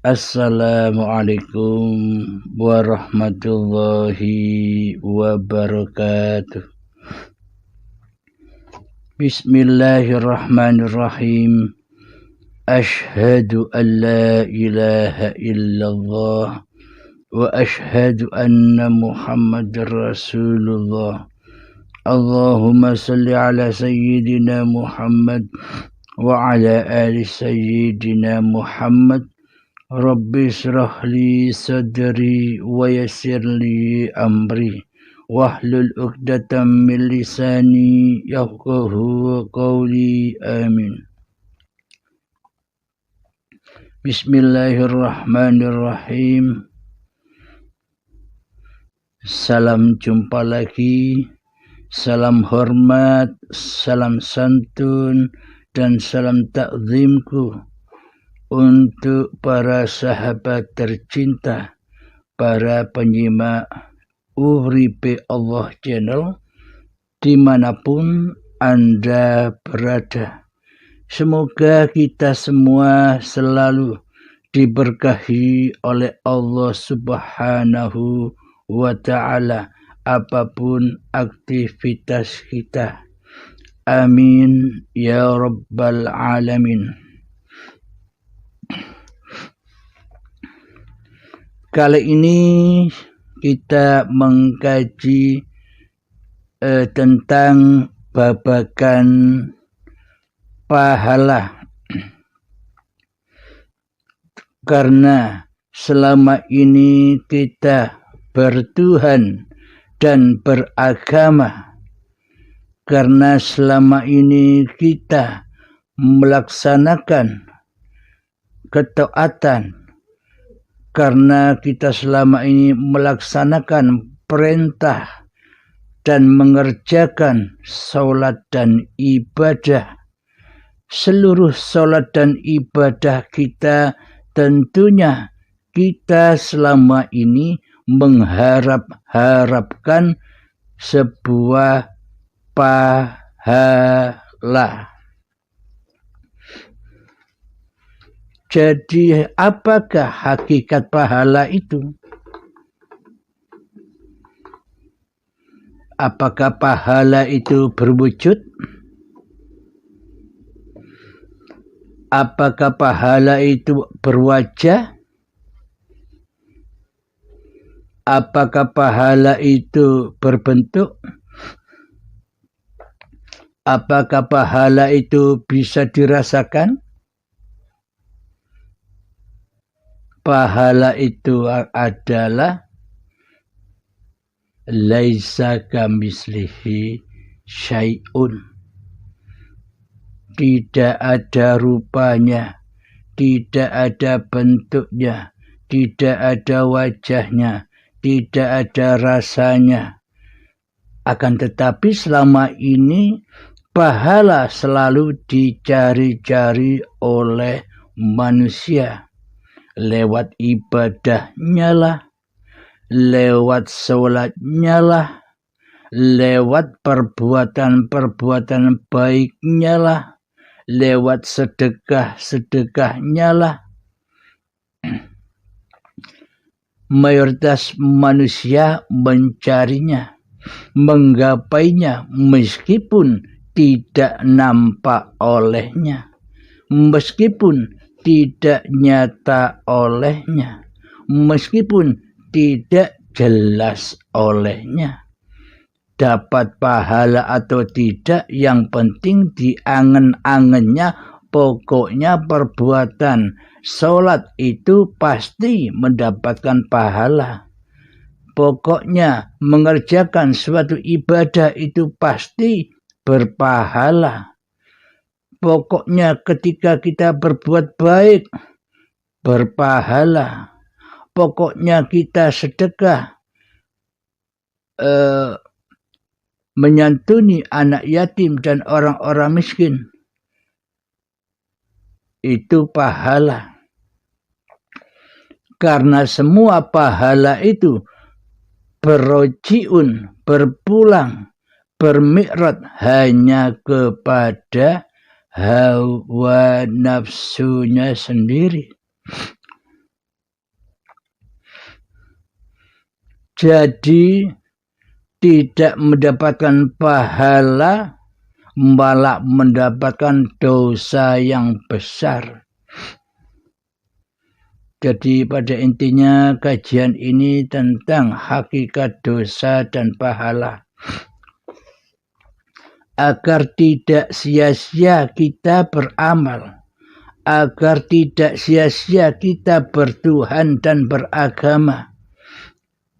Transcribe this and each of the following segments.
Assalamualaikum warahmatullahi wabarakatuh. Bismillahirrahmanirrahim. Ashhadu an la ilaha illallah wa ashhadu anna Muhammadar Rasulullah. Allahumma salli ala sayyidina Muhammad wa ala ali sayyidina Muhammad. Rabbi shrah li sadri wa yassir li amri wahlul 'uqdatam min lisani yafqahu qawli. Amin. Bismillahirrahmanirrahim. Salam jumpa lagi, salam hormat, salam santun, dan salam takzimku untuk para sahabat tercinta, para penyimak Uripe Allah Channel dimanapun Anda berada. Semoga kita semua selalu diberkahi oleh Allah Subhanahu wa Ta'ala apapun aktivitas kita. Amin ya Rabbal Alamin. Kali ini kita mengkaji tentang babakan pahala. Karena selama ini kita bertuhan dan beragama. Karena selama ini kita melaksanakan ketaatan. Karena kita selama ini melaksanakan perintah dan mengerjakan salat dan ibadah. Seluruh salat dan ibadah kita tentunya kita selama ini mengharapkan sebuah pahala. Jadi apakah hakikat pahala itu? Apakah pahala itu berwujud? Apakah pahala itu berwajah? Apakah pahala itu berbentuk? Apakah pahala itu bisa dirasakan? Pahala itu adalah laisa kamislihi syai'un. Tidak ada rupanya, tidak ada bentuknya, tidak ada wajahnya, tidak ada rasanya. Akan tetapi selama ini pahala selalu dicari-cari oleh manusia. Lewat ibadahnya lah, lewat sholatnya lah, lewat perbuatan-perbuatan baiknya lah, lewat sedekah-sedekahnya lah. Mayoritas manusia mencarinya, menggapainya meskipun tidak nampak olehnya, meskipun tidak nyata olehnya, meskipun tidak jelas olehnya. Dapat pahala atau tidak, yang penting diangen-angennya, pokoknya perbuatan sholat itu pasti mendapatkan pahala. Pokoknya mengerjakan suatu ibadah itu pasti berpahala. Pokoknya ketika kita berbuat baik, berpahala. Pokoknya kita sedekah, menyantuni anak yatim dan orang-orang miskin, itu pahala. Karena semua pahala itu berrojiun, berpulang, bermi'rad hanya kepada hawa nafsunya sendiri. Jadi tidak mendapatkan pahala, malah mendapatkan dosa yang besar. Jadi pada intinya kajian ini tentang hakikat dosa dan pahala. Agar tidak sia-sia kita beramal, agar tidak sia-sia kita bertuhan dan beragama.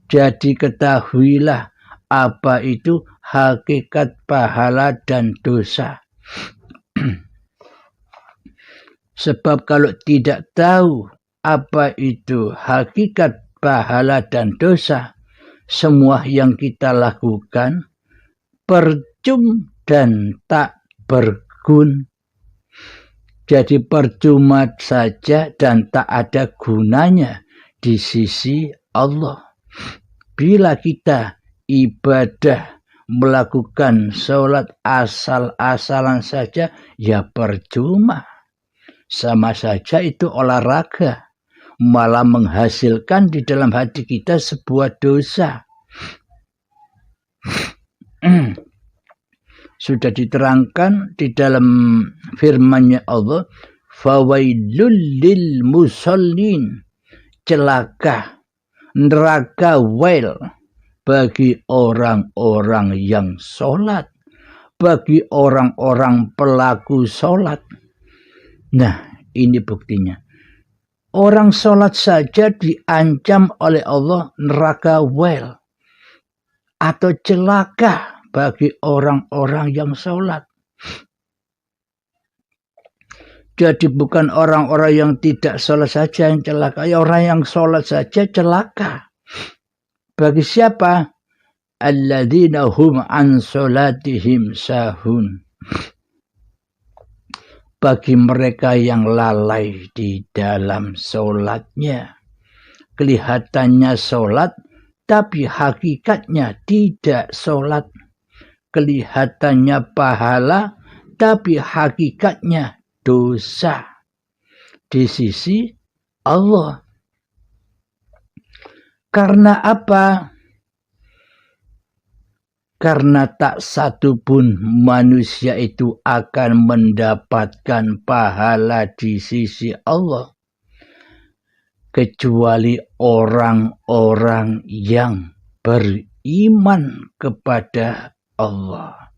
Jadi ketahuilah apa itu hakikat pahala dan dosa. Sebab kalau tidak tahu apa itu hakikat pahala dan dosa, semua yang kita lakukan percuma dan tak berguna. Jadi percuma saja dan tak ada gunanya di sisi Allah. Bila kita ibadah melakukan sholat asal-asalan saja, ya percuma. Sama saja itu olahraga, malah menghasilkan di dalam hati kita sebuah dosa. Sudah diterangkan di dalam firman-Nya Allah, fawailul lil musallin, celaka, neraka wail bagi orang-orang yang sholat, bagi orang-orang pelaku sholat. Nah, ini buktinya. Orang sholat saja diancam oleh Allah neraka wail atau celaka bagi orang-orang yang sholat. Jadi bukan orang-orang yang tidak sholat saja yang celaka, ya orang yang sholat saja celaka. Bagi siapa? Alladzina hum an sholatihim sahun. Bagi mereka yang lalai di dalam sholatnya. Kelihatannya sholat, tapi hakikatnya tidak sholat. Kelihatannya pahala, tapi hakikatnya dosa di sisi Allah. Karena apa? Karena tak satu pun manusia itu akan mendapatkan pahala di sisi Allah, kecuali orang-orang yang beriman kepada Allah,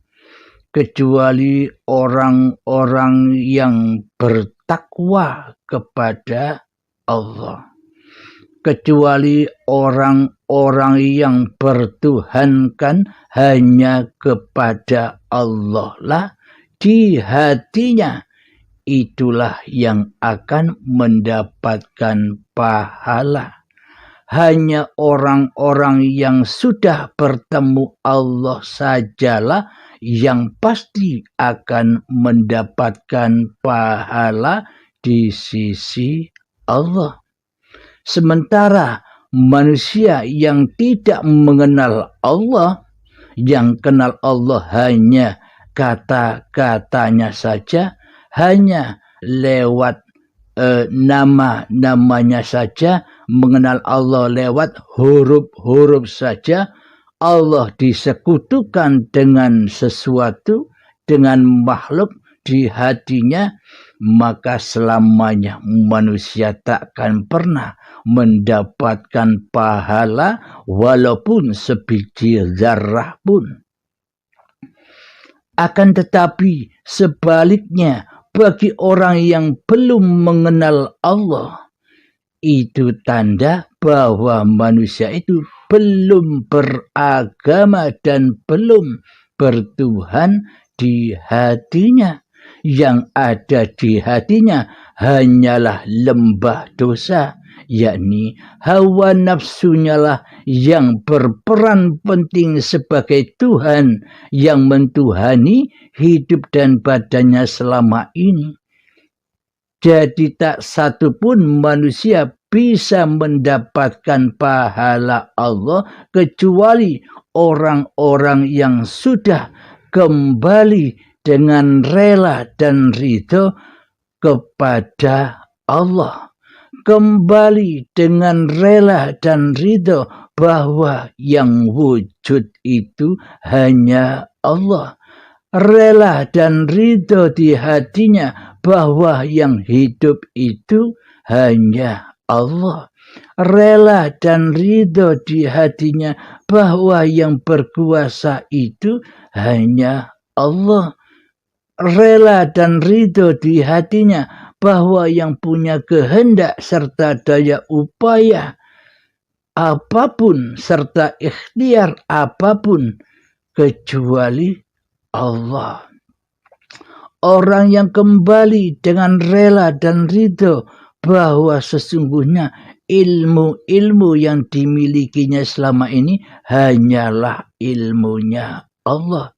kecuali orang-orang yang bertakwa kepada Allah, kecuali orang-orang yang bertuhankan hanya kepada Allah lah di hatinya, itulah yang akan mendapatkan pahala. Hanya orang-orang yang sudah bertemu Allah sajalah yang pasti akan mendapatkan pahala di sisi Allah. Sementara manusia yang tidak mengenal Allah, yang kenal Allah hanya kata-katanya saja, hanya lewat nama-namanya saja, mengenal Allah lewat huruf-huruf saja, Allah disekutukan dengan sesuatu, dengan makhluk di hatinya, maka selamanya manusia takkan pernah mendapatkan pahala walaupun sebiji zarah pun. Akan tetapi sebaliknya, bagi orang yang belum mengenal Allah, itu tanda bahwa manusia itu belum beragama dan belum bertuhan di hatinya. Yang ada di hatinya hanyalah lembah dosa, yakni hawa nafsunya lah yang berperan penting sebagai Tuhan yang mentuhani hidup dan badannya selama ini. Jadi tak satu pun manusia bisa mendapatkan pahala Allah kecuali orang-orang yang sudah kembali dengan rela dan ridho kepada Allah. Kembali dengan rela dan ridho bahwa yang wujud itu hanya Allah. Rela dan ridho di hatinya bahwa yang hidup itu hanya Allah. Rela dan ridho di hatinya bahwa yang berkuasa itu hanya Allah. Rela dan ridho di hatinya bahwa yang punya kehendak serta daya upaya apapun serta ikhtiar apapun kecuali Allah. Orang yang kembali dengan rela dan ridho bahwa sesungguhnya ilmu-ilmu yang dimilikinya selama ini hanyalah ilmunya Allah.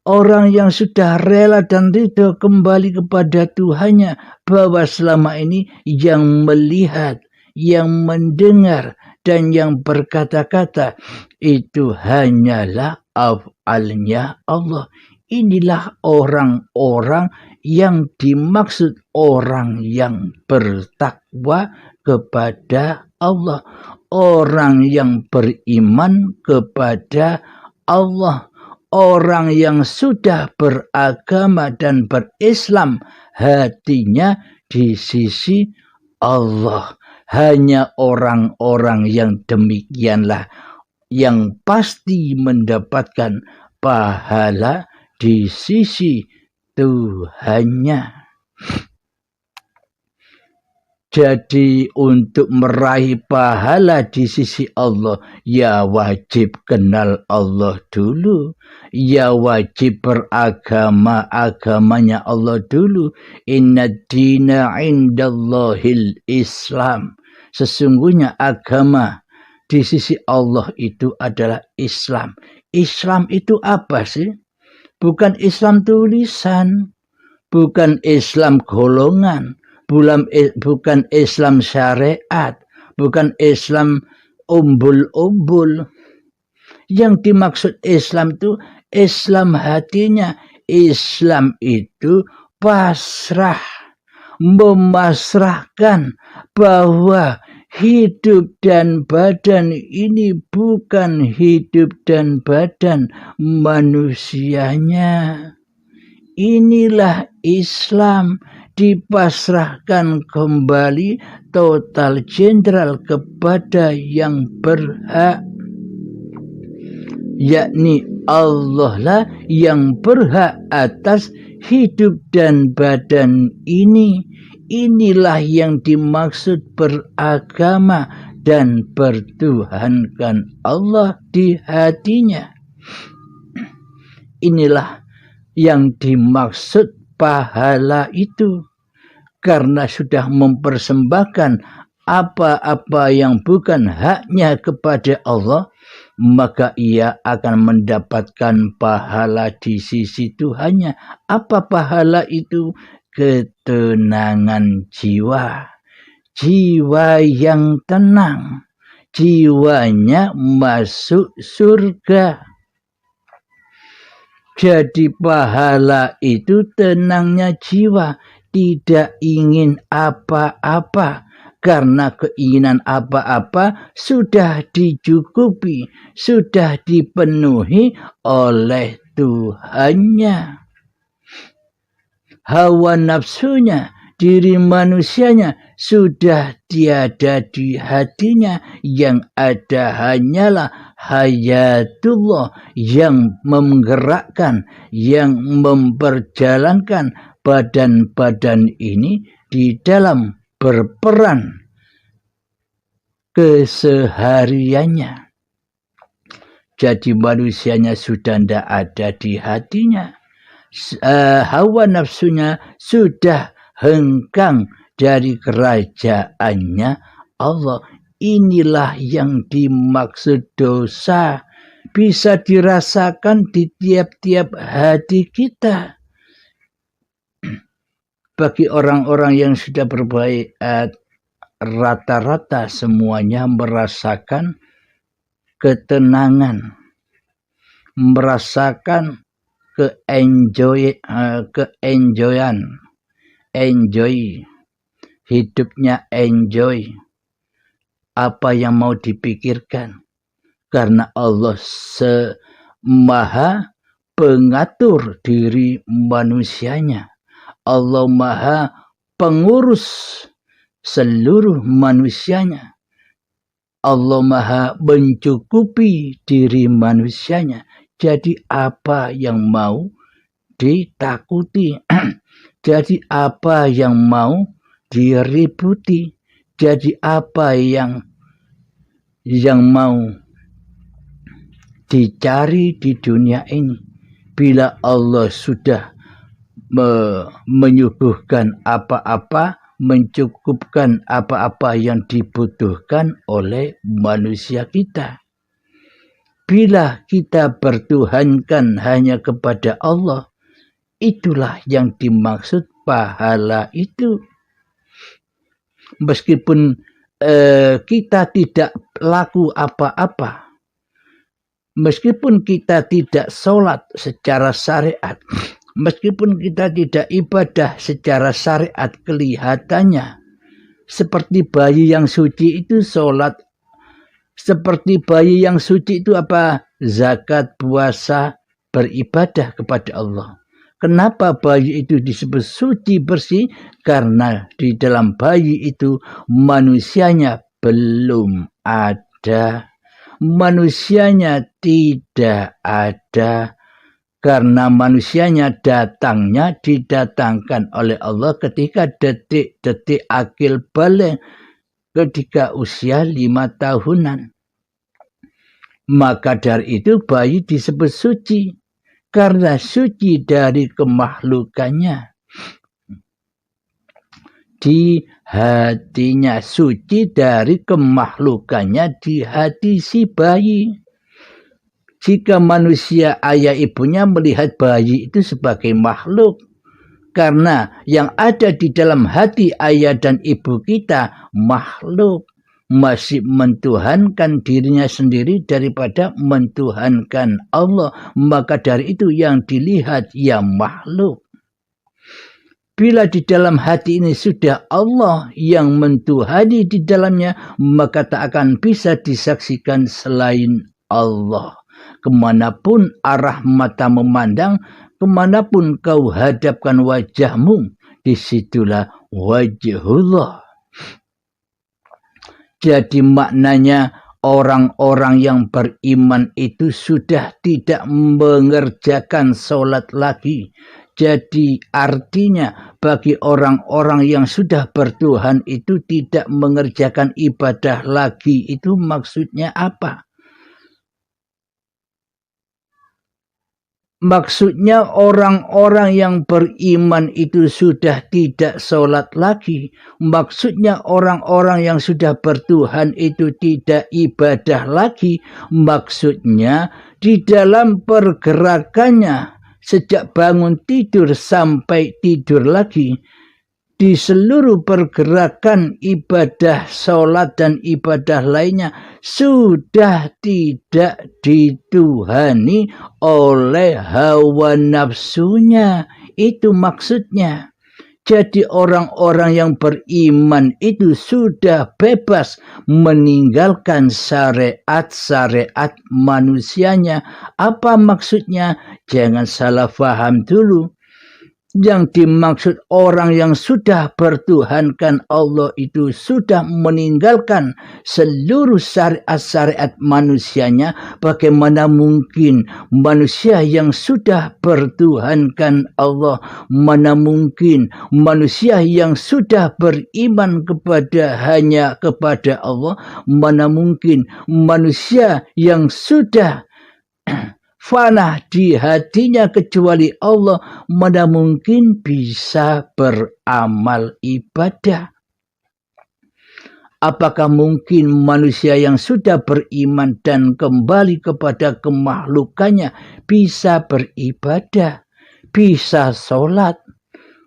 Orang yang sudah rela dan ridho kembali kepada Tuhannya bahwa selama ini yang melihat, yang mendengar, dan yang berkata-kata itu hanyalah af'alnya Allah. Inilah orang-orang yang dimaksud orang yang bertakwa kepada Allah. Orang yang beriman kepada Allah. Orang yang sudah beragama dan berislam hatinya di sisi Allah. Hanya orang-orang yang demikianlah yang pasti mendapatkan pahala di sisi Tuhannya. Jadi untuk meraih pahala di sisi Allah, ya wajib kenal Allah dulu. Ya wajib agamanya Allah dulu. Inna dina indallahil Islam. Sesungguhnya agama di sisi Allah itu adalah Islam. Islam itu apa sih? Bukan Islam tulisan, bukan Islam golongan, bukan Islam syariat, bukan Islam umbul-umbul. Yang dimaksud Islam itu Islam hatinya. Islam itu pasrah, memasrahkan bahwa hidup dan badan ini bukan hidup dan badan manusianya. Inilah Islam, dipasrahkan kembali total jenderal kepada yang berhak, yakni Allah lah yang berhak atas hidup dan badan ini. Inilah yang dimaksud beragama dan bertuhankan Allah di hatinya. Inilah yang dimaksud pahala itu. Karena sudah mempersembahkan apa-apa yang bukan haknya kepada Allah, maka ia akan mendapatkan pahala di sisi Tuhannya. Apa pahala itu? Ketenangan jiwa. Jiwa yang tenang. Jiwanya masuk surga. Jadi pahala itu tenangnya jiwa. Tidak ingin apa-apa. Karena keinginan apa-apa sudah dicukupi, sudah dipenuhi oleh Tuhannya. Hawa nafsunya, diri manusianya sudah tiada di hatinya. Yang ada hanyalah hayatullah yang menggerakkan, yang memperjalankan badan-badan ini di dalam berperan kesehariannya. Jadi manusianya sudah tidak ada di hatinya. Hawa nafsunya sudah hengkang dari kerajaannya Allah. Inilah yang dimaksud dosa. Bisa dirasakan di tiap-tiap hati kita. Bagi orang-orang yang sudah berbaik, rata-rata semuanya merasakan ketenangan, merasakan enjoy, hidupnya enjoy. apa yang mau dipikirkan. Karena Allah Maha pengatur diri manusianya. Allah Maha pengurus seluruh manusianya. Allah Maha mencukupi diri manusianya. Jadi apa yang mau ditakuti? Jadi apa yang mau diributi? Jadi apa yang mau dicari di dunia ini? Bila Allah sudah menyuguhkan apa-apa, mencukupkan apa-apa yang dibutuhkan oleh manusia kita. Bila kita bertuhankan hanya kepada Allah, itulah yang dimaksud pahala itu. Meskipun kita tidak laku apa-apa, meskipun kita tidak sholat secara syariat, meskipun kita tidak ibadah secara syariat kelihatannya, seperti bayi yang suci itu sholat, seperti bayi yang suci itu apa? Zakat, puasa, beribadah kepada Allah. Kenapa bayi itu disebut suci bersih? Karena di dalam bayi itu manusianya belum ada. Manusianya tidak ada. Karena manusianya didatangkan oleh Allah ketika detik-detik akil balik, ketika usia 5 tahunan. Maka dari itu bayi disebut suci. Karena suci dari kemakhlukannya. Di hatinya, suci dari kemakhlukannya di hati si bayi. Jika manusia ayah ibunya melihat bayi itu sebagai makhluk, karena yang ada di dalam hati ayah dan ibu kita makhluk, masih mentuhankan dirinya sendiri daripada mentuhankan Allah, maka dari itu yang dilihat ya makhluk. Bila di dalam hati ini sudah Allah yang mentuhani di dalamnya, maka tak akan bisa disaksikan selain Allah. Kemanapun arah mata memandang, kemanapun kau hadapkan wajahmu, disitulah wajhullah. Jadi maknanya orang-orang yang beriman itu sudah tidak mengerjakan sholat lagi. Jadi artinya bagi orang-orang yang sudah bertuhan itu tidak mengerjakan ibadah lagi. Itu maksudnya apa? Maksudnya orang-orang yang beriman itu sudah tidak sholat lagi. Maksudnya orang-orang yang sudah bertuhan itu tidak ibadah lagi. Maksudnya di dalam pergerakannya sejak bangun tidur sampai tidur lagi, di seluruh pergerakan ibadah sholat dan ibadah lainnya sudah tidak dituhani oleh hawa nafsunya. Itu maksudnya. Jadi orang-orang yang beriman itu sudah bebas meninggalkan syariat-syariat manusianya. Apa maksudnya? Jangan salah paham dulu. Yang dimaksud orang yang sudah bertuhankan Allah itu sudah meninggalkan seluruh syariat-syariat manusianya. Bagaimana mungkin manusia yang sudah bertuhankan Allah, mana mungkin manusia yang sudah beriman hanya kepada Allah, mana mungkin manusia yang sudah fana di hatinya kecuali Allah, mana mungkin bisa beramal ibadah. Apakah mungkin manusia yang sudah beriman dan kembali kepada kemakhlukannya bisa beribadah, bisa sholat?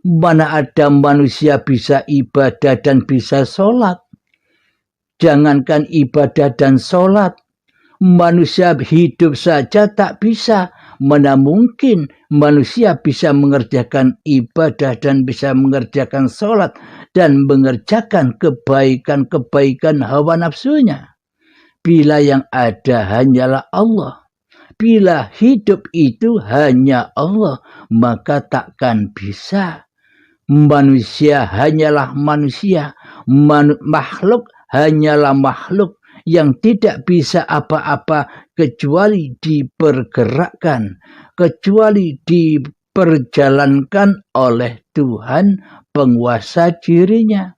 Mana ada manusia bisa ibadah dan bisa sholat? Jangankan ibadah dan sholat, manusia hidup saja tak bisa. Mana mungkin manusia bisa mengerjakan ibadah dan bisa mengerjakan sholat dan mengerjakan kebaikan-kebaikan hawa nafsunya. Bila yang ada hanyalah Allah. Bila hidup itu hanya Allah, maka takkan bisa. Manusia hanyalah manusia, makhluk hanyalah makhluk yang tidak bisa apa-apa kecuali dipergerakkan, kecuali diperjalankan oleh Tuhan penguasa dirinya.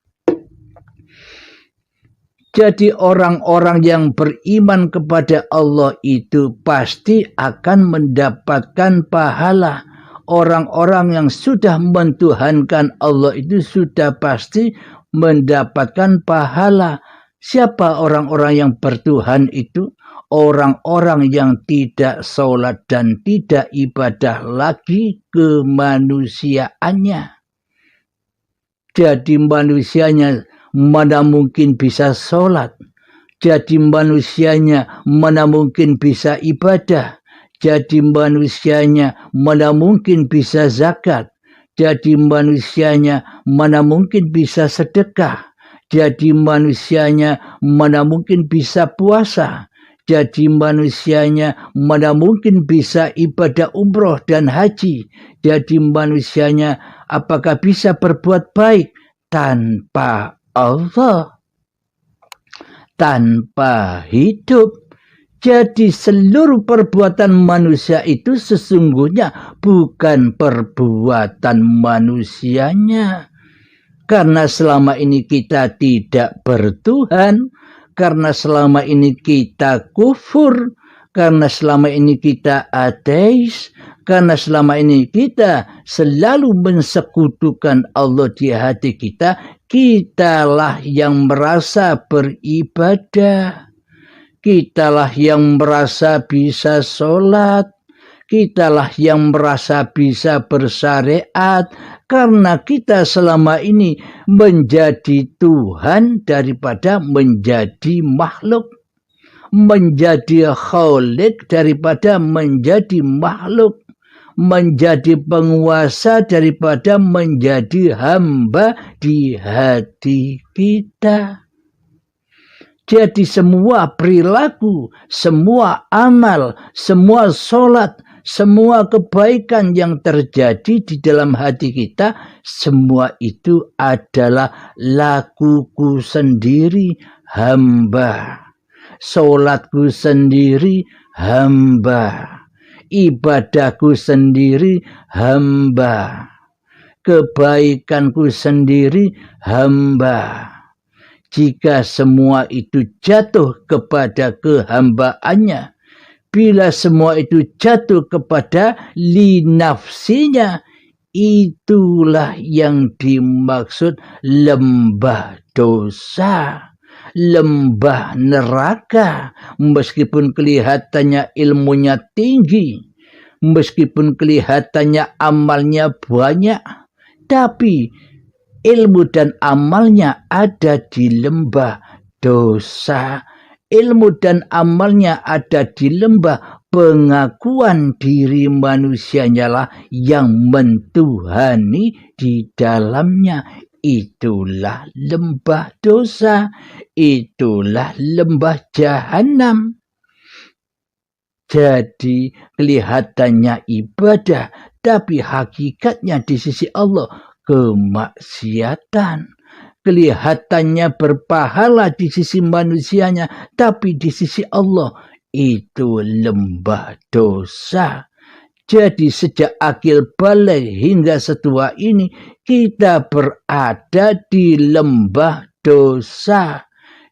Jadi orang-orang yang beriman kepada Allah itu pasti akan mendapatkan pahala. Orang-orang yang sudah mentuhankan Allah itu sudah pasti mendapatkan pahala. Siapa orang-orang yang bertuhan itu? Orang-orang yang tidak sholat dan tidak ibadah lagi kemanusiaannya. Jadi manusianya mana mungkin bisa sholat. Jadi manusianya mana mungkin bisa ibadah. Jadi manusianya mana mungkin bisa zakat. Jadi manusianya mana mungkin bisa sedekah. Jadi manusianya mana mungkin bisa puasa. Jadi manusianya mana mungkin bisa ibadah umroh dan haji. Jadi manusianya apakah bisa berbuat baik tanpa Allah, tanpa hidup. Jadi seluruh perbuatan manusia itu sesungguhnya bukan perbuatan manusianya. Karena selama ini kita tidak bertuhan, karena selama ini kita kufur, karena selama ini kita ateis, karena selama ini kita selalu mensekutukan Allah di hati kita, kitalah yang merasa beribadah. Kitalah yang merasa bisa sholat. Kitalah yang merasa bisa bersyariat. Karena kita selama ini menjadi Tuhan daripada menjadi makhluk. Menjadi khalik daripada menjadi makhluk. Menjadi penguasa daripada menjadi hamba di hati kita. Jadi semua perilaku, semua amal, semua sholat, semua kebaikan yang terjadi di dalam hati kita, semua itu adalah lakuku sendiri, hamba. Sholatku sendiri, hamba. Ibadahku sendiri, hamba. Kebaikanku sendiri, hamba. Jika semua itu jatuh kepada kehambaannya, bila semua itu jatuh kepada linafsinya, itulah yang dimaksud lembah dosa, lembah neraka. Meskipun kelihatannya ilmunya tinggi, meskipun kelihatannya amalnya banyak, tapi ilmu dan amalnya ada di lembah dosa. Ilmu dan amalnya ada di lembah pengakuan diri manusianya lah yang mentuhani di dalamnya. Itulah lembah dosa. Itulah lembah jahanam. Jadi kelihatannya ibadah, tapi hakikatnya di sisi Allah kemaksiatan. Kelihatannya berpahala di sisi manusianya, tapi di sisi Allah itu lembah dosa. Jadi sejak akil balik hingga setua ini kita berada di lembah dosa.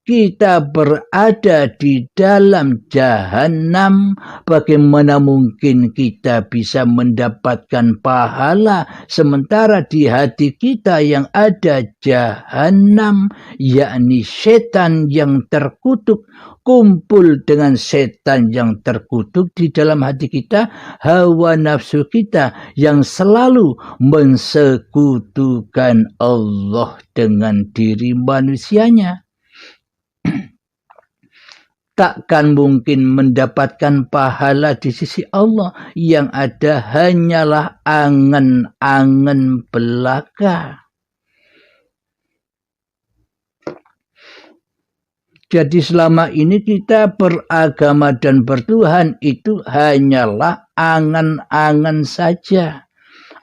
Kita berada di dalam jahanam. Bagaimana mungkin kita bisa mendapatkan pahala sementara di hati kita yang ada jahanam, yakni setan yang terkutuk, kumpul dengan setan yang terkutuk di dalam hati kita, hawa nafsu kita yang selalu mensekutukan Allah dengan diri manusianya. takkan mungkin mendapatkan pahala di sisi Allah. Yang ada hanyalah angan-angan belaka. Jadi selama ini kita beragama dan bertuhan itu hanyalah angan-angan saja.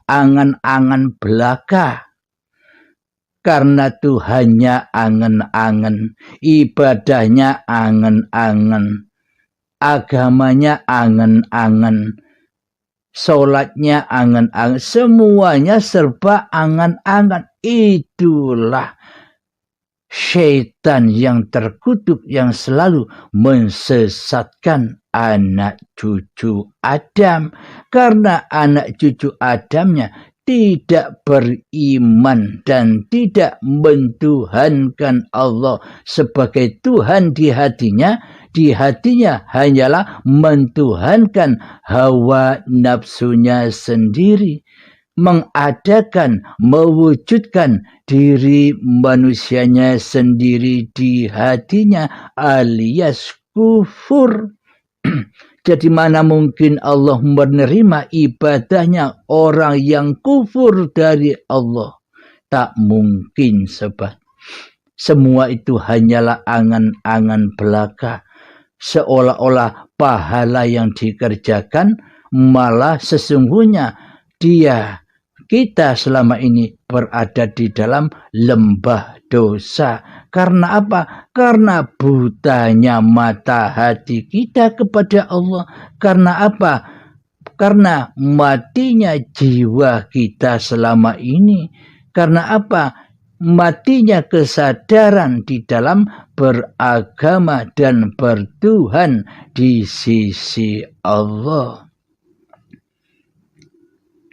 Angan-angan belaka. Karena Tuhannya angan-angan. Ibadahnya angan-angan. Agamanya angan-angan. Sholatnya angan-angan. Semuanya serba angan-angan. Itulah syaitan yang terkutuk yang selalu mensesatkan anak cucu Adam. Karena anak cucu Adamnya tidak beriman dan tidak mentuhankan Allah sebagai Tuhan di hatinya. Di hatinya hanyalah mentuhankan hawa nafsunya sendiri. Mengadakan, mewujudkan diri manusianya sendiri di hatinya alias kufur. Jadi mana mungkin Allah menerima ibadahnya orang yang kufur dari Allah? Tak mungkin sobat. Semua itu hanyalah angan-angan belaka. Seolah-olah pahala yang dikerjakan malah sesungguhnya kita selama ini berada di dalam lembah dosa. Karena apa? Karena butanya mata hati kita kepada Allah. Karena apa? Karena matinya jiwa kita selama ini. Karena apa? Matinya kesadaran di dalam beragama dan bertuhan di sisi Allah.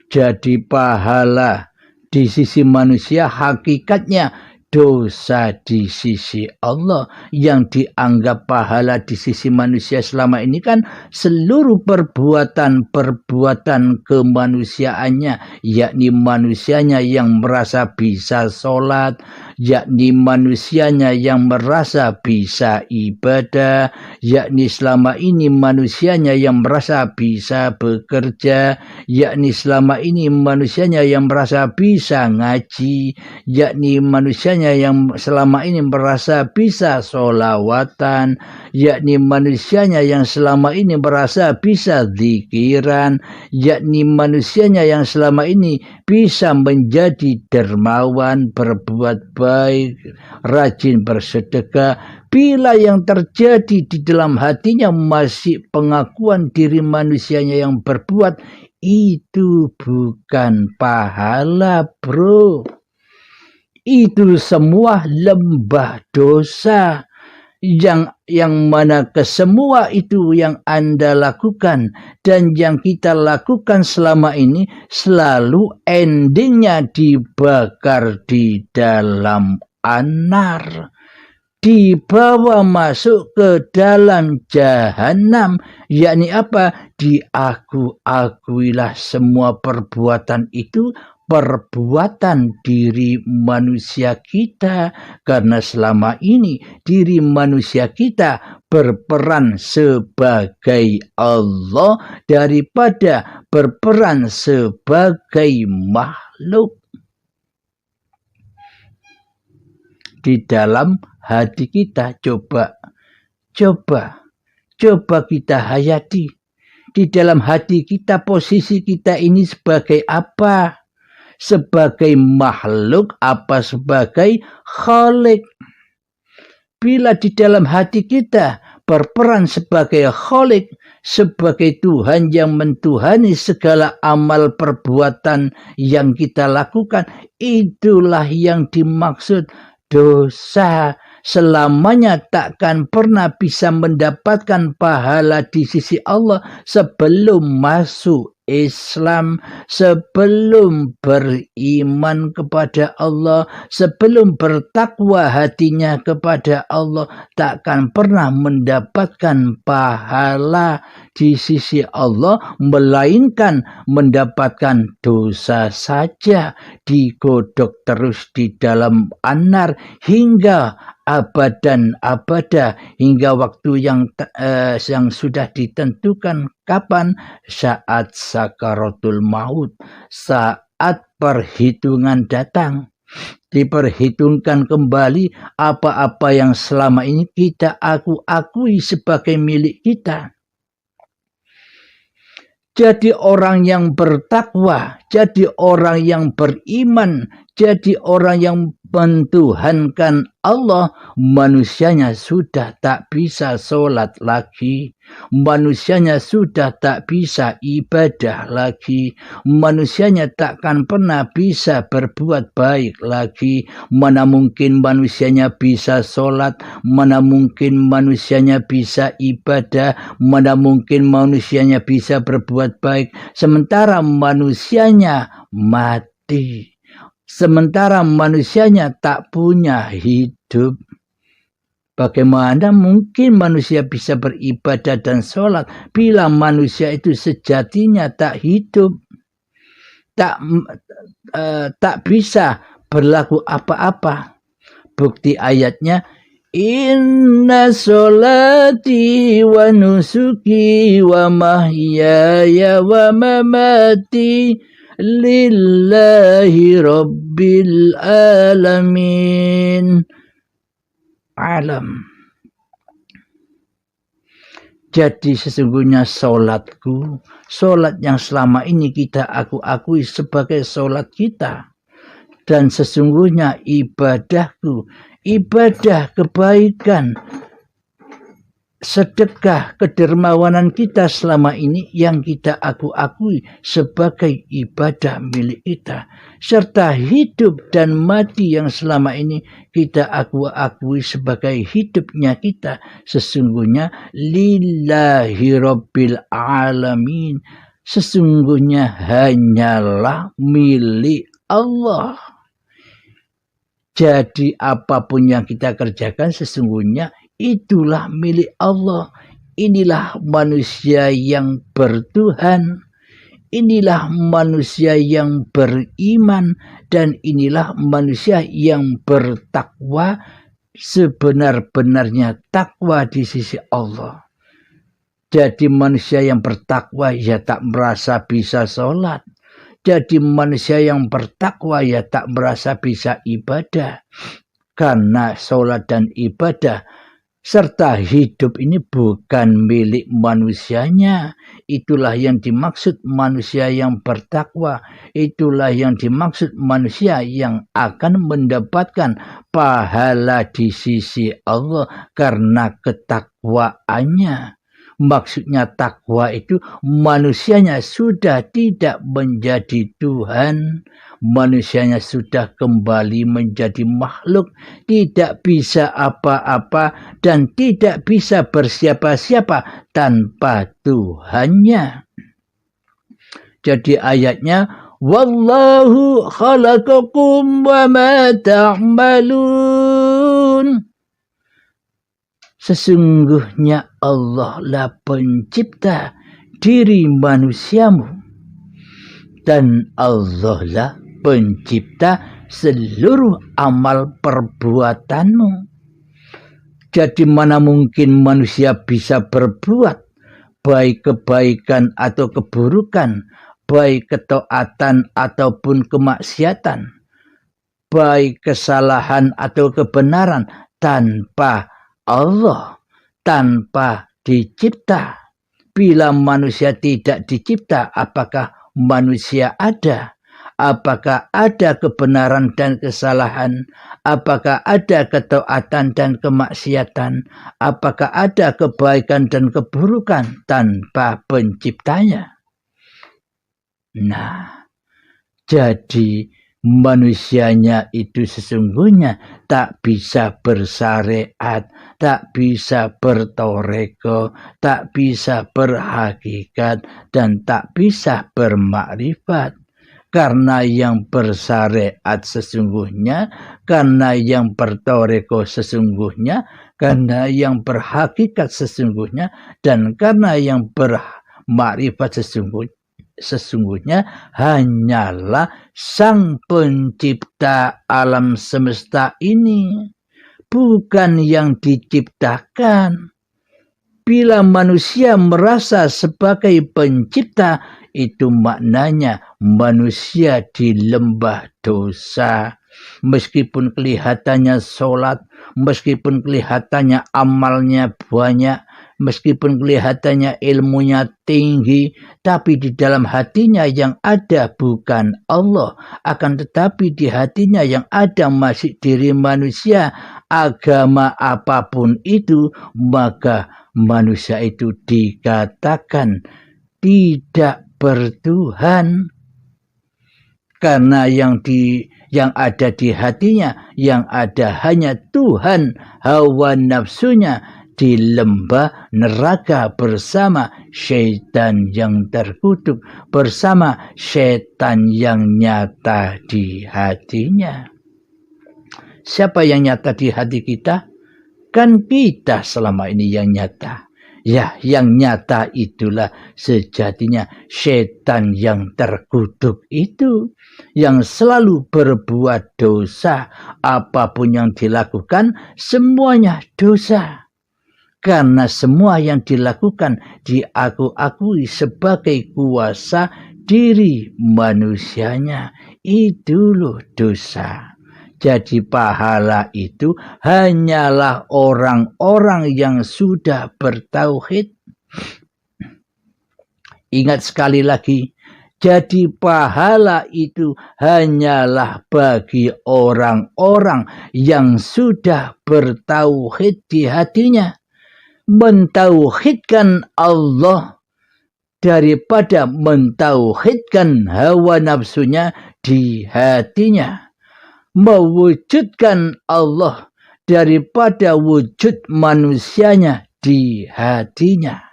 Jadi pahala di sisi manusia hakikatnya dosa di sisi Allah. Yang dianggap pahala di sisi manusia selama ini kan seluruh perbuatan-perbuatan kemanusiaannya, yakni manusianya yang merasa bisa sholat, yakni manusianya yang merasa bisa ibadah, yakni selama ini manusianya yang merasa bisa bekerja, yakni selama ini manusianya yang merasa bisa ngaji, yakni manusianya yang selama ini merasa bisa sholawatan, yakni manusianya yang selama ini merasa bisa zikiran, yakni manusianya yang selama ini bisa menjadi dermawan, berbuat baik, rajin bersedekah. Bila yang terjadi di dalam hatinya masih pengakuan diri manusianya yang berbuat, itu bukan pahala, bro. Itu semua lembah dosa. Yang mana kesemua itu yang Anda lakukan dan yang kita lakukan selama ini selalu endingnya dibakar di dalam anar, dibawa masuk ke dalam jahanam. Yakni apa? Diakuilah semua perbuatan itu perbuatan diri manusia kita, karena selama ini diri manusia kita berperan sebagai Allah daripada berperan sebagai makhluk. Di dalam hati kita coba kita hayati. Di dalam hati kita posisi kita ini sebagai apa? Sebagai makhluk apa sebagai khalik? Bila di dalam hati kita berperan sebagai khalik, sebagai Tuhan yang mentuhani segala amal perbuatan yang kita lakukan, itulah yang dimaksud dosa. Selamanya takkan pernah bisa mendapatkan pahala di sisi Allah sebelum masuk Islam, sebelum beriman kepada Allah, sebelum bertakwa hatinya kepada Allah, takkan pernah mendapatkan pahala di sisi Allah, melainkan mendapatkan dosa saja, digodok terus di dalam an-nar hingga abadan abada, hingga waktu yang sudah ditentukan kapan, saat sakaratul maut, saat perhitungan datang. Diperhitungkan kembali apa-apa yang selama ini kita akui sebagai milik kita. Jadi orang yang bertakwa, jadi orang yang beriman, jadi orang yang mentuhankan Allah, manusianya sudah tak bisa sholat lagi, manusianya sudah tak bisa ibadah lagi, manusianya takkan pernah bisa berbuat baik lagi. Mana mungkin manusianya bisa sholat, mana mungkin manusianya bisa ibadah, mana mungkin manusianya bisa berbuat baik, sementara manusianya mati, sementara manusianya tak punya hidup. Bagaimana mungkin manusia bisa beribadah dan sholat bila manusia itu sejatinya tak hidup, tak bisa berlaku apa-apa. Bukti ayatnya, inna sholati wa nusuki wa mahyaya wa mamati lillahi rabbil alamin. Alam. Jadi sesungguhnya solatku, solat yang selama ini kita akui sebagai solat kita, dan sesungguhnya ibadahku, ibadah kebaikan, sedekah, kedermawanan kita selama ini yang kita akui sebagai ibadah milik kita, serta hidup dan mati yang selama ini kita akui sebagai hidupnya kita, sesungguhnya lillahi rabbil alamin, sesungguhnya hanyalah milik Allah. Jadi apapun yang kita kerjakan sesungguhnya itulah milik Allah. Inilah manusia yang bertuhan, inilah manusia yang beriman, dan inilah manusia yang bertakwa sebenar-benarnya takwa di sisi Allah. Jadi manusia yang bertakwa ya tak merasa bisa sholat. Jadi manusia yang bertakwa ya tak merasa bisa ibadah. Karena sholat dan ibadah serta hidup ini bukan milik manusianya. Itulah yang dimaksud manusia yang bertakwa. Itulah yang dimaksud manusia yang akan mendapatkan pahala di sisi Allah karena ketakwaannya. Maksudnya takwa itu manusianya sudah tidak menjadi Tuhan, manusianya sudah kembali menjadi makhluk, tidak bisa apa-apa dan tidak bisa bersiapa-siapa tanpa Tuhannya. Jadi ayatnya, wallahu khalaqakum wa ma ta'malun. Sesungguhnya Allah lah pencipta diri manusiamu, dan Allah lah pencipta seluruh amal perbuatanmu. Jadi mana mungkin manusia bisa berbuat baik kebaikan atau keburukan, baik ketaatan ataupun kemaksiatan, baik kesalahan atau kebenaran tanpa Allah, tanpa dicipta. Bila manusia tidak dicipta, apakah manusia ada? Apakah ada kebenaran dan kesalahan? Apakah ada ketaatan dan kemaksiatan? Apakah ada kebaikan dan keburukan tanpa penciptanya? Nah, jadi manusianya itu sesungguhnya tak bisa bersyariat, tak bisa bertoreko, tak bisa berhakikat, dan tak bisa bermakrifat. Karena yang bersyariat sesungguhnya, karena yang bertoreko sesungguhnya, karena yang berhakikat sesungguhnya, dan karena yang bermakrifat sesungguhnya hanyalah Sang Pencipta alam semesta ini, bukan yang diciptakan. Bila manusia merasa sebagai pencipta, itu maknanya manusia di lembah dosa. Meskipun kelihatannya sholat, meskipun kelihatannya amalnya banyak, meskipun kelihatannya ilmunya tinggi, tapi di dalam hatinya yang ada bukan Allah. Akan tetapi di hatinya yang ada masih diri manusia, agama apapun itu, maka manusia itu dikatakan tidak bertuhan, karena yang ada di hatinya, yang ada hanya Tuhan, hawa nafsunya di lembah neraka bersama syaitan yang terkutuk, bersama syaitan yang nyata di hatinya. Siapa yang nyata di hati kita? Kan kita selama ini yang nyata. Ya, yang nyata itulah sejatinya setan yang terkutuk itu, yang selalu berbuat dosa. Apapun yang dilakukan, semuanya dosa. Karena semua yang dilakukan diakui sebagai kuasa diri manusianya. Itu loh dosa. Jadi pahala itu hanyalah orang-orang yang sudah bertauhid. Ingat sekali lagi, jadi pahala itu hanyalah bagi orang-orang yang sudah bertauhid di hatinya. Mentauhidkan Allah daripada mentauhidkan hawa nafsunya di hatinya. Mewujudkan Allah daripada wujud manusianya di hatinya.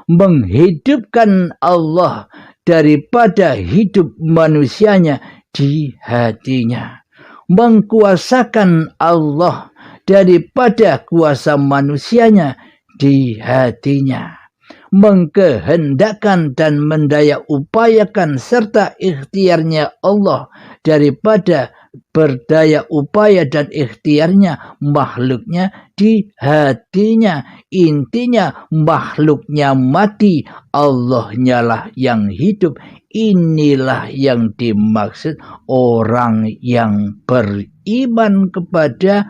Menghidupkan Allah daripada hidup manusianya di hatinya. Mengkuasakan Allah daripada kuasa manusianya di hatinya. Mengkehendakkan dan mendaya upayakan serta ikhtiarnya Allah daripada berdaya upaya dan ikhtiarnya makhluknya di hatinya. Intinya makhluknya mati, Allahnya lah yang hidup. Inilah yang dimaksud orang yang beriman kepada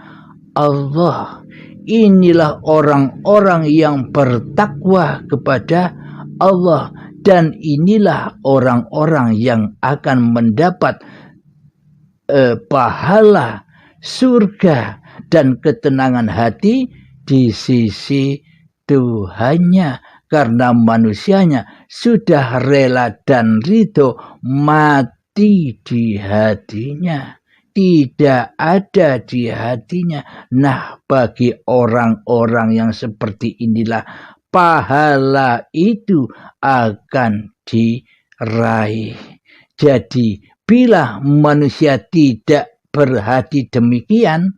Allah. Inilah orang-orang yang bertakwa kepada Allah. Dan inilah orang-orang yang akan mendapat pahala surga dan ketenangan hati di sisi Tuhannya, karena manusianya sudah rela dan ridho mati di hatinya, tidak ada di hatinya. Nah, bagi orang-orang yang seperti inilah pahala itu akan diraih. Jadi bila manusia tidak berhati demikian,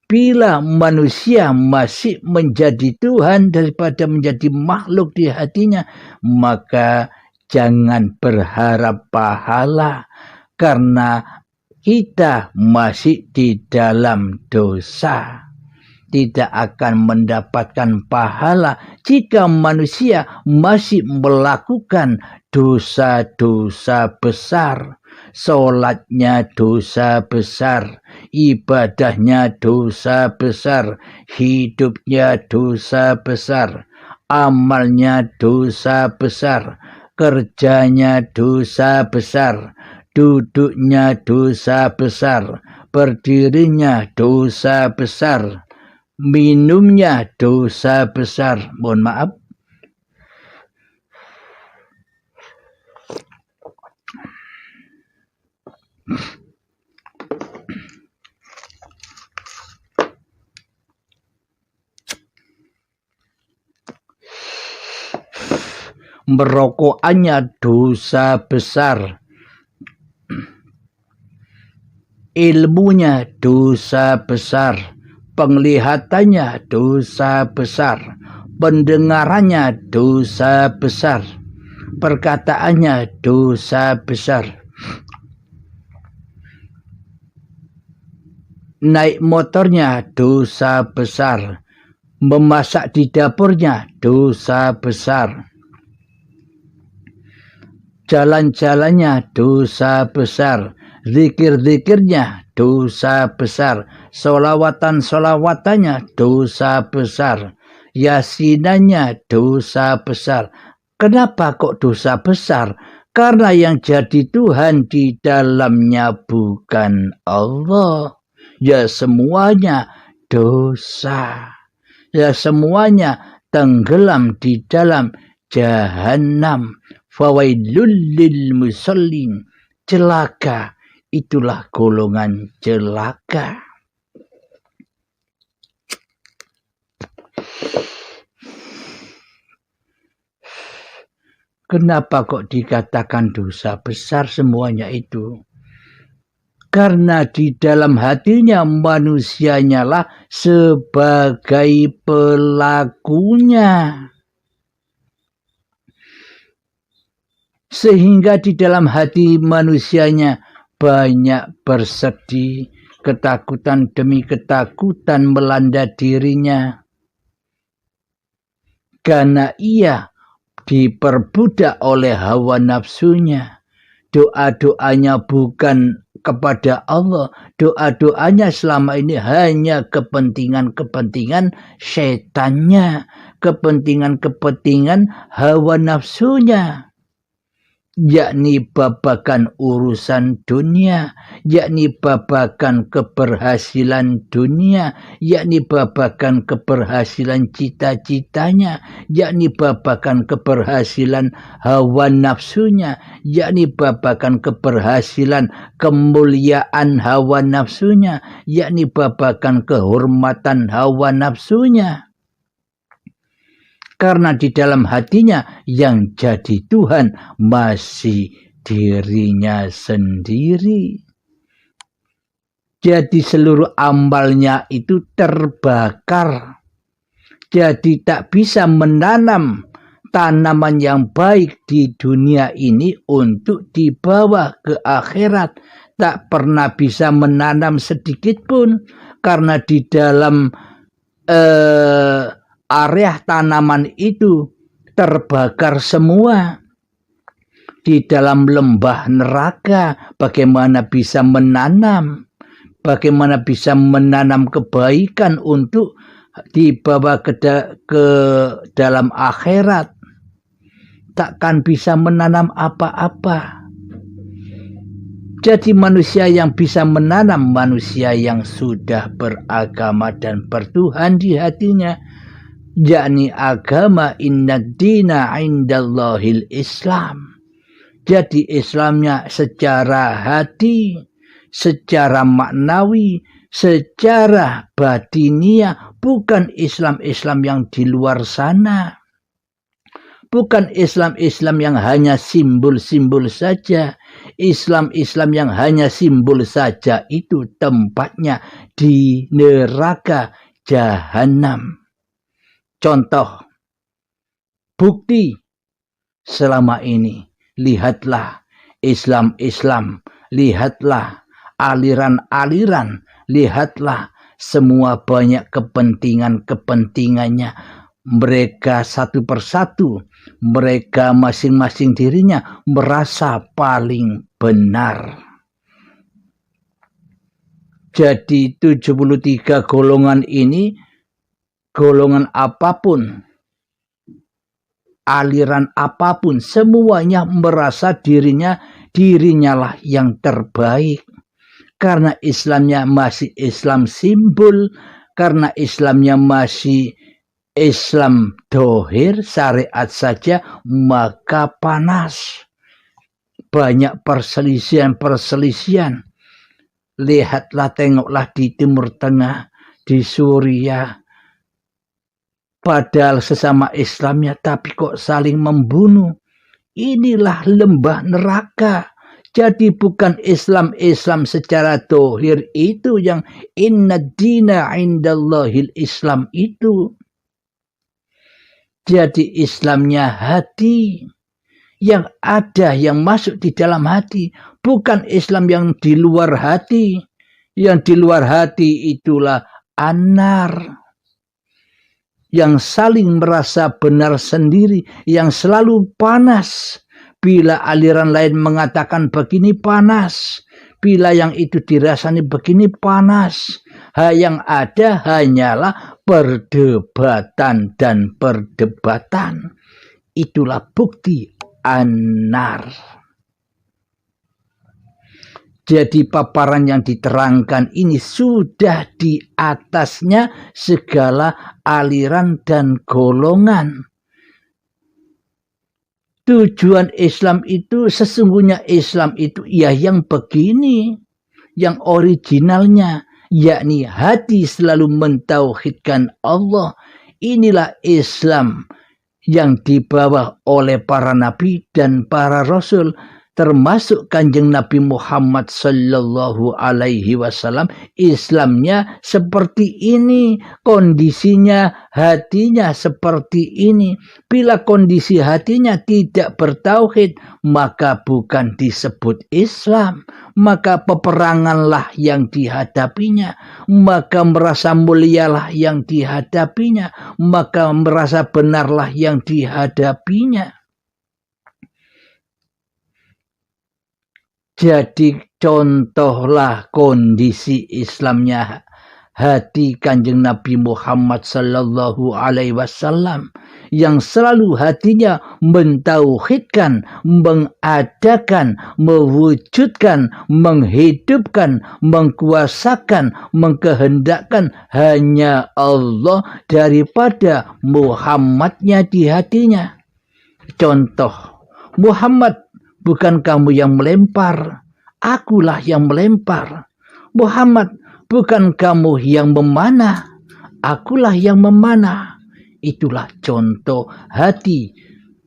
bila manusia masih menjadi Tuhan daripada menjadi makhluk di hatinya, maka jangan berharap pahala, karena kita masih di dalam dosa. Tidak akan mendapatkan pahala jika manusia masih melakukan dosa-dosa besar. Sholatnya dosa besar, ibadahnya dosa besar, hidupnya dosa besar, amalnya dosa besar, kerjanya dosa besar, duduknya dosa besar, berdirinya dosa besar, minumnya dosa besar. Mohon maaf. merokokannya dosa besar, ilmunya dosa besar, penglihatannya dosa besar, pendengarannya dosa besar, perkataannya dosa besar, naik motornya dosa besar, memasak di dapurnya dosa besar, jalan-jalannya dosa besar, zikir-zikirnya dosa besar, solawatan-solawatannya dosa besar, yasinannya dosa besar. Kenapa kok dosa besar? Karena yang jadi Tuhan di dalamnya bukan Allah. Ya semuanya dosa. Ya semuanya tenggelam di dalam jahanam. Fawailul lil musallin. Celaka. Itulah golongan celaka. Kenapa kok dikatakan dosa besar semuanya itu? Karena di dalam hatinya manusianya lah sebagai pelakunya. Sehingga di dalam hati manusianya banyak bersedih, ketakutan demi ketakutan melanda dirinya. Karena ia diperbudak oleh hawa nafsunya. Doa-doanya bukan kepada Allah. Doa-doanya selama ini hanya kepentingan-kepentingan setannya. Kepentingan-kepentingan hawa nafsunya. Yakni babakan urusan dunia, yakni babakan keberhasilan dunia, yakni babakan keberhasilan cita-citanya, yakni babakan keberhasilan hawa nafsunya, yakni babakan keberhasilan kemuliaan hawa nafsunya, yakni babakan kehormatan hawa nafsunya. Karena di dalam hatinya yang jadi Tuhan masih dirinya sendiri. Jadi seluruh amalnya itu terbakar. Jadi tak bisa menanam tanaman yang baik di dunia ini untuk dibawa ke akhirat. Tak pernah bisa menanam sedikit pun. Karena di dalam area tanaman itu terbakar semua. Di dalam lembah neraka bagaimana bisa menanam? Bagaimana bisa menanam kebaikan untuk dibawa ke dalam akhirat? Takkan bisa menanam apa-apa. Jadi manusia yang bisa menanam, manusia yang sudah beragama dan bertuhan di hatinya, yakni agama innad dina indallahil Islam. Jadi Islamnya secara hati, secara maknawi, secara batinia, bukan Islam-Islam yang di luar sana. Bukan Islam-Islam yang hanya simbol-simbol saja. Islam-Islam yang hanya simbol saja itu tempatnya di neraka jahanam. Contoh, bukti selama ini, lihatlah Islam-Islam, lihatlah aliran-aliran, lihatlah semua banyak kepentingan-kepentingannya. Mereka satu persatu, mereka masing-masing dirinya merasa paling benar. Jadi 73 golongan ini, golongan apapun, aliran apapun, semuanya merasa dirinya lah yang terbaik. Karena Islamnya masih Islam simbol, karena Islamnya masih Islam dohir, syariat saja, maka panas. Banyak perselisihan. Lihatlah, tengoklah di Timur Tengah, di Suriah. Padahal sesama Islamnya, tapi kok saling membunuh. inilah lembah neraka. Jadi bukan Islam secara dohir itu yang inna dina indallahil Islam itu. Jadi Islamnya hati yang ada, yang masuk di dalam hati. Bukan Islam yang di luar hati. Yang di luar hati itulah anar. Yang saling merasa benar sendiri. Yang selalu panas. Bila aliran lain mengatakan begini panas. Bila yang itu dirasani begini panas. Yang ada hanyalah perdebatan dan perdebatan. Itulah bukti anar. Jadi paparan yang diterangkan ini sudah di atasnya segala aliran dan golongan. Tujuan Islam itu, sesungguhnya Islam itu ya yang begini, yang originalnya, yakni hati selalu mentauhidkan Allah. Inilah Islam yang dibawa oleh para nabi dan para rasul, termasuk Kanjeng Nabi Muhammad sallallahu alaihi wasallam. Islamnya seperti ini, kondisinya hatinya seperti ini. Bila kondisi hatinya tidak bertauhid, maka bukan disebut Islam. Maka peperanganlah yang dihadapinya, maka merasa mulialah yang dihadapinya, maka merasa benarlah yang dihadapinya. Jadi contohlah kondisi Islamnya hati Kanjeng Nabi Muhammad sallallahu alaihi wasallam yang selalu hatinya mentauhidkan, mengadakan, mewujudkan, menghidupkan, mengkuasakan, mengkehendakkan hanya Allah daripada Muhammadnya di hatinya. Contoh, Muhammad, bukan kamu yang melempar, akulah yang melempar. Muhammad, bukan kamu yang memanah, akulah yang memanah. Itulah contoh hati,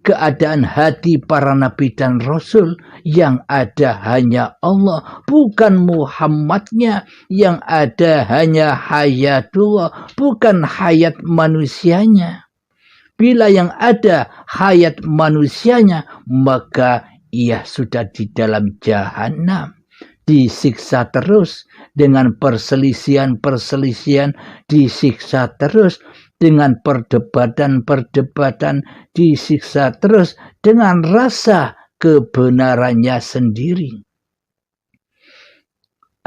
keadaan hati para nabi dan rasul. Yang ada hanya Allah, bukan Muhammadnya. Yang ada hanya hayatullah, bukan hayat manusianya. Bila yang ada hayat manusianya, maka ia sudah di dalam jahanam, disiksa terus dengan perselisihan-perselisihan, disiksa terus dengan perdebatan-perdebatan, disiksa terus dengan rasa kebenarannya sendiri.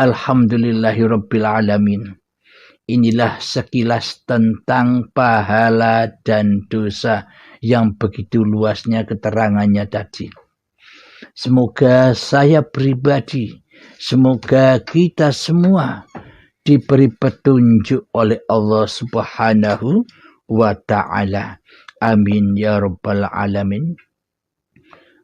Alhamdulillahirabbil alamin. Inilah sekilas tentang pahala dan dosa yang begitu luasnya keterangannya tadi. Semoga saya pribadi, semoga kita semua diberi petunjuk oleh Allah Subhanahu wa ta'ala. Amin ya rabbal alamin.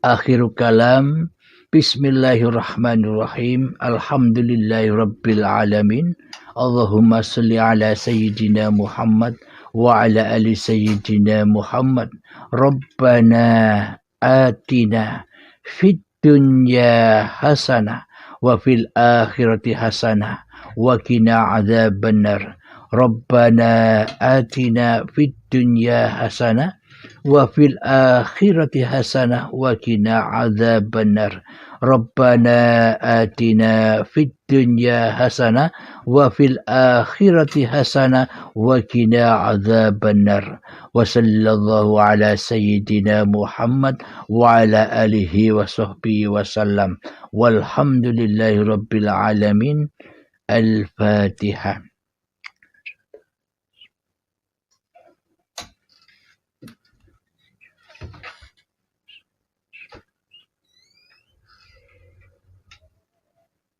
Akhiru kalam. Bismillahirrahmanirrahim. Alhamdulillahi rabbil alamin. Allahumma salli ala sayyidina Muhammad wa ala ali sayyidina Muhammad. Rabbana atina fid dunya hasanah wa fil akhirati hasanah wa qina adzabannar. Rabbana atina fid dunya hasanah wa fil akhirati hasanah wa qina adzabannar. Rabbana atina fid dunya hasanah wa fil akhirati hasanah wa qina adzabannar. Wa sallallahu ala sayyidina Muhammad wa ala alihi wa sahbihi wa sallam. Walhamdulillahi rabbil alamin. Al-Fatihah.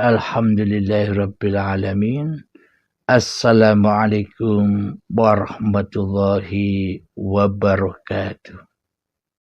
Alhamdulillahirabbil alamin. Assalamualaikum warahmatullahi wabarakatuh.